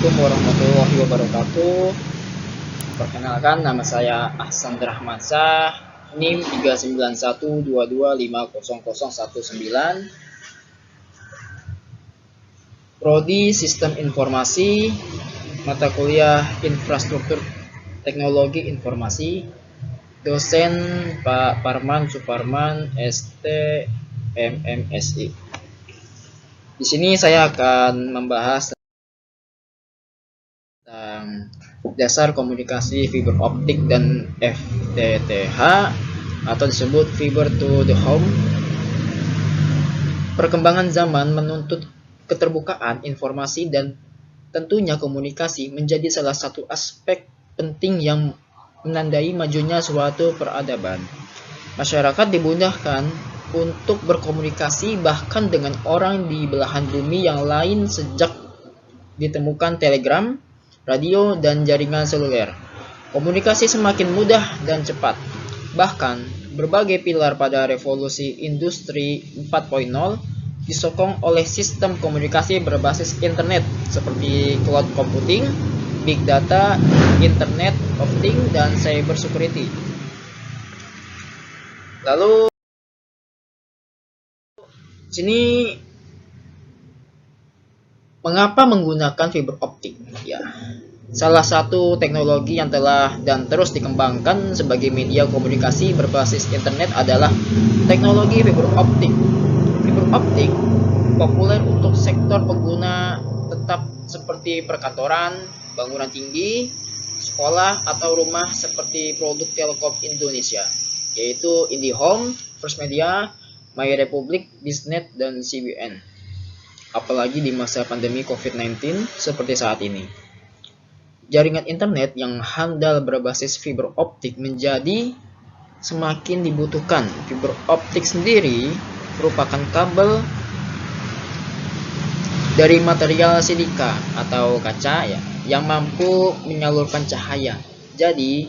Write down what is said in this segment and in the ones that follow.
Assalamualaikum warahmatullahi wabarakatuh. Perkenalkan, nama saya Ahsan Rahmansyah, NIM 39122500019, Prodi Sistem Informasi, mata kuliah Infrastruktur Teknologi Informasi, dosen Pak Parman Suparman, ST, MMSI. Di sini saya akan membahas tentang dasar komunikasi fiber optik dan FTTH atau disebut fiber to the home. Perkembangan zaman menuntut keterbukaan informasi dan tentunya komunikasi menjadi salah satu aspek penting yang menandai majunya suatu peradaban. Masyarakat dimudahkan untuk berkomunikasi bahkan dengan orang di belahan bumi yang lain sejak ditemukan telegram, radio, dan jaringan seluler. Komunikasi semakin mudah dan cepat. Bahkan, berbagai pilar pada revolusi industri 4.0 disokong oleh sistem komunikasi berbasis internet seperti cloud computing, big data, internet of things, dan cyber security. Lalu, sini mengapa menggunakan fiber optik? Ya, salah satu teknologi yang telah dan terus dikembangkan sebagai media komunikasi berbasis internet adalah teknologi fiber optik. Fiber optik populer untuk sektor pengguna tetap seperti perkantoran, bangunan tinggi, sekolah, atau rumah seperti produk Telkom Indonesia, yaitu IndiHome, First Media, MyRepublic, Biznet, dan CBN. Apalagi di masa pandemi COVID-19 seperti saat ini. Jaringan internet yang handal berbasis fiber optik menjadi semakin dibutuhkan. Fiber optik sendiri merupakan kabel dari material silika atau kaca yang mampu menyalurkan cahaya. Jadi,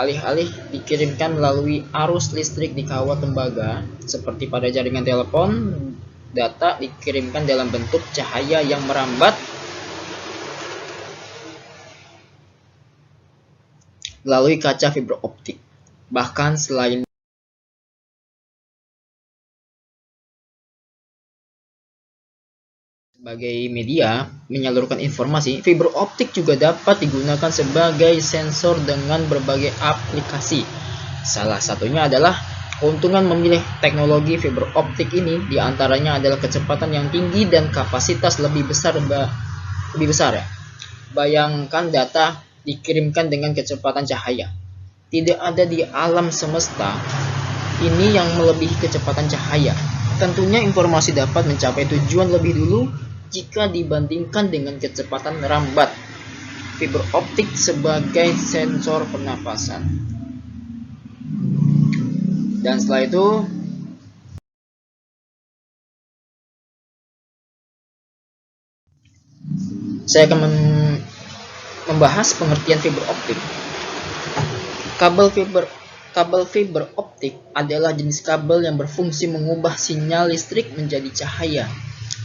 alih-alih dikirimkan melalui arus listrik di kawat tembaga seperti pada jaringan telepon, data dikirimkan dalam bentuk cahaya yang merambat melalui kaca fiber optik. Bahkan selain sebagai media menyalurkan informasi, fiber optik juga dapat digunakan sebagai sensor dengan berbagai aplikasi. Salah satunya adalah keuntungan memilih teknologi fiber optik ini diantaranya adalah kecepatan yang tinggi dan kapasitas lebih besar ya. Bayangkan data dikirimkan dengan kecepatan cahaya. Tidak ada di alam semesta ini yang melebihi kecepatan cahaya. Tentunya informasi dapat mencapai tujuan lebih dulu jika dibandingkan dengan kecepatan rambat. Fiber optik sebagai sensor pernapasan. Dan setelah itu saya akan membahas pengertian fiber optik. Kabel fiber optik adalah jenis kabel yang berfungsi mengubah sinyal listrik menjadi cahaya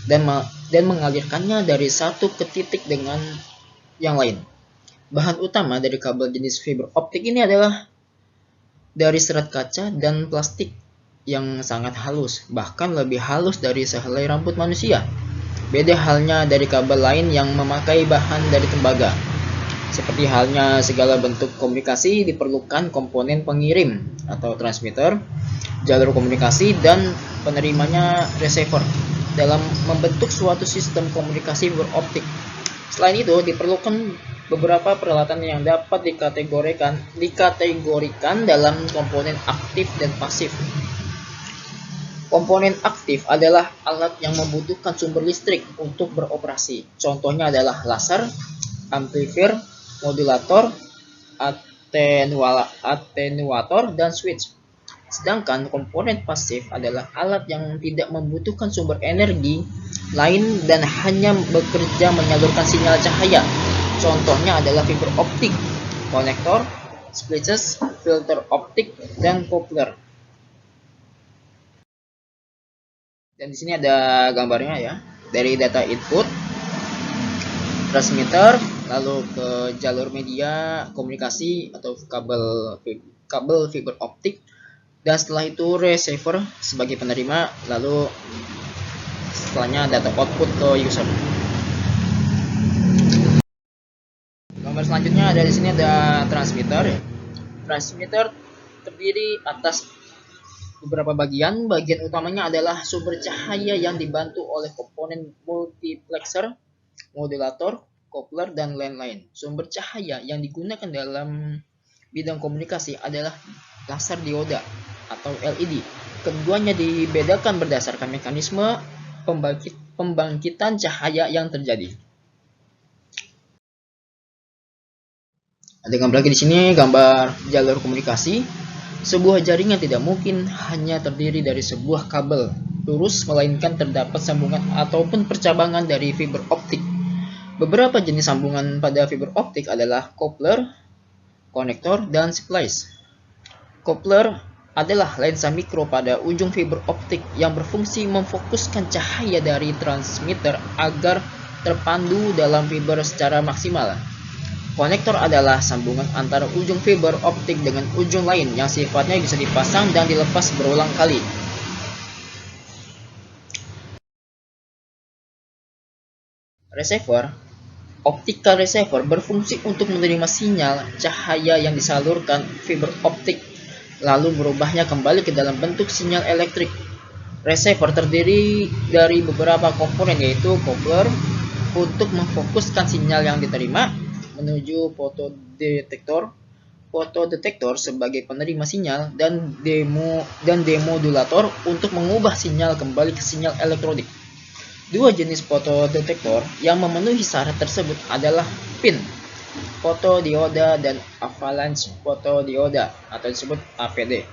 dan mengalirkannya dari satu ke titik dengan yang lain. Bahan utama dari kabel jenis fiber optik ini adalah dari serat kaca dan plastik yang sangat halus, bahkan lebih halus dari sehelai rambut manusia. Beda halnya dari kabel lain yang memakai bahan dari tembaga. Seperti halnya segala bentuk komunikasi diperlukan komponen pengirim atau transmitter, jalur komunikasi, dan penerimanya receiver dalam membentuk suatu sistem komunikasi beroptik. Selain itu, diperlukan beberapa peralatan yang dapat dikategorikan dalam komponen aktif dan pasif. Komponen aktif adalah alat yang membutuhkan sumber listrik untuk beroperasi. Contohnya adalah laser, amplifier, modulator, atenuator, dan switch. Sedangkan komponen pasif adalah alat yang tidak membutuhkan sumber energi lain dan hanya bekerja menyalurkan sinyal cahaya. Contohnya adalah fiber optik, konektor, splitters, filter optik, dan coupler. Dan di sini ada gambarnya ya. Dari data input transmitter, lalu ke jalur media komunikasi atau kabel fiber optik, dan setelah itu receiver sebagai penerima, lalu setelahnya data output ke user. Gambar selanjutnya ada di sini ada transmitter. Transmitter terdiri atas beberapa bagian. Bagian utamanya adalah sumber cahaya yang dibantu oleh komponen multiplexer, modulator, coupler, dan lain-lain. Sumber cahaya yang digunakan dalam bidang komunikasi adalah laser dioda atau LED. Keduanya dibedakan berdasarkan mekanisme pembangkitan cahaya yang terjadi. Ada gambar lagi di sini, gambar jalur komunikasi. Sebuah jaringan tidak mungkin hanya terdiri dari sebuah kabel lurus, melainkan terdapat sambungan ataupun percabangan dari fiber optik. Beberapa jenis sambungan pada fiber optik adalah coupler, konektor, dan splice. Coupler adalah lensa mikro pada ujung fiber optik yang berfungsi memfokuskan cahaya dari transmitter agar terpandu dalam fiber secara maksimal. Konektor adalah sambungan antara ujung fiber optik dengan ujung lain yang sifatnya bisa dipasang dan dilepas berulang kali. Receiver, optical receiver berfungsi untuk menerima sinyal cahaya yang disalurkan fiber optik, lalu merubahnya kembali ke dalam bentuk sinyal elektrik. Receiver terdiri dari beberapa komponen, yaitu coupler untuk memfokuskan sinyal yang diterima menuju fotodetektor sebagai penerima sinyal, dan demodulator untuk mengubah sinyal kembali ke sinyal elektronik. Dua jenis fotodetektor yang memenuhi syarat tersebut adalah PIN fotodioda dan avalanche fotodioda atau disebut APD.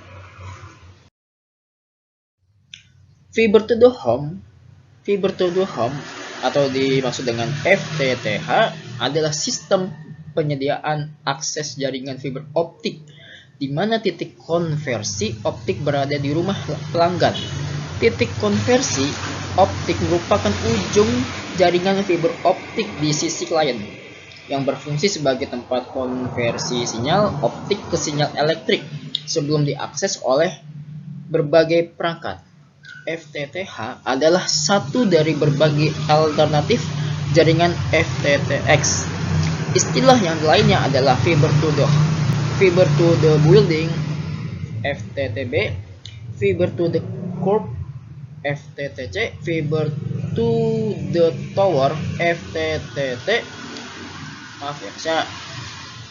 Fiber to the home atau dimaksud dengan FTTH adalah sistem penyediaan akses jaringan fiber optik di mana titik konversi optik berada di rumah pelanggan. Titik konversi optik merupakan ujung jaringan fiber optik di sisi klien yang berfungsi sebagai tempat konversi sinyal optik ke sinyal elektrik sebelum diakses oleh berbagai perangkat. FTTH adalah satu dari berbagai alternatif jaringan FTTX. Istilah yang lainnya adalah fiber to the building FTTB, fiber to the curb FTTC, fiber to the tower FTTT,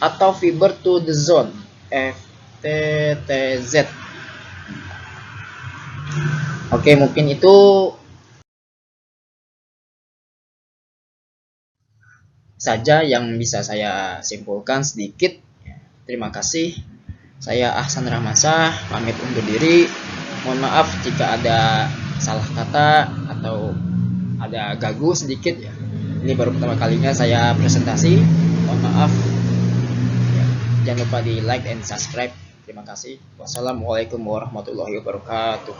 atau fiber to the zone FTTZ. Oke, mungkin itu saja yang bisa saya simpulkan sedikit. Terima kasih. Saya Ahsan Rahmansah, pamit undur diri. Mohon maaf jika ada salah kata atau ada gagu sedikit ya. Ini baru pertama kalinya saya presentasi. Mohon maaf. Ya, jangan lupa di like and subscribe. Terima kasih. Wassalamualaikum warahmatullahi wabarakatuh.